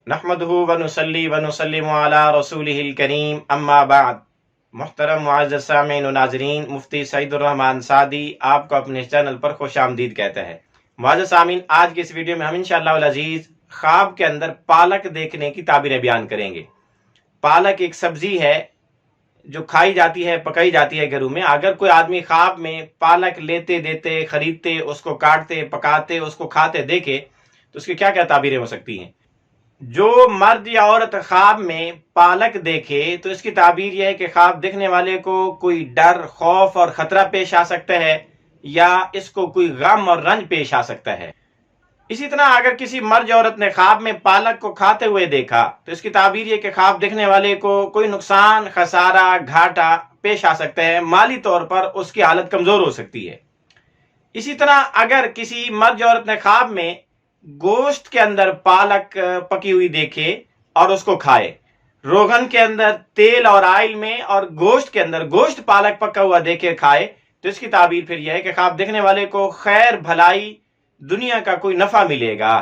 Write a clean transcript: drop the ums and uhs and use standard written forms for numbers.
نحمدہ ونصلی ونسلم علی رسولہ الکریم اما بعد۔ محترم معزز سامعین و ناظرین، مفتی سعید الرحمن سعدی آپ کو اپنے چینل پر خوش آمدید کہتا ہے۔ معزز سامعین، آج کی اس ویڈیو میں ہم انشاءاللہ العزیز خواب کے اندر پالک دیکھنے کی تعبیریں بیان کریں گے۔ پالک ایک سبزی ہے جو کھائی جاتی ہے، پکائی جاتی ہے گھروں میں۔ اگر کوئی آدمی خواب میں پالک لیتے دیتے، خریدتے، اس کو کاٹتے، پکاتے، اس کو کھاتے دیکھے تو اس کی کیا کیا تعبیریں ہو سکتی ہیں؟ جو مرد یا عورت خواب میں پالک دیکھے تو اس کی تعبیر یہ ہے کہ خواب دیکھنے والے کو کوئی ڈر، خوف اور خطرہ پیش آ سکتا ہے، یا اس کو کوئی غم اور رنج پیش آ سکتا ہے۔ اسی طرح اگر کسی مرد یا عورت نے خواب میں پالک کو کھاتے ہوئے دیکھا تو اس کی تعبیر یہ کہ خواب دیکھنے والے کو کوئی نقصان، خسارہ، گھاٹا پیش آ سکتا ہے، مالی طور پر اس کی حالت کمزور ہو سکتی ہے۔ اسی طرح اگر کسی مرد یا عورت نے خواب میں گوشت کے اندر پالک پکی ہوئی دیکھے اور اس کو کھائے، روغن کے اندر تیل اور آئل میں اور گوشت کے اندر گوشت پالک پکا ہوا دیکھے کھائے تو اس کی تعبیر پھر یہ ہے کہ خواب دیکھنے والے کو خیر، بھلائی، دنیا کا کوئی نفع ملے گا۔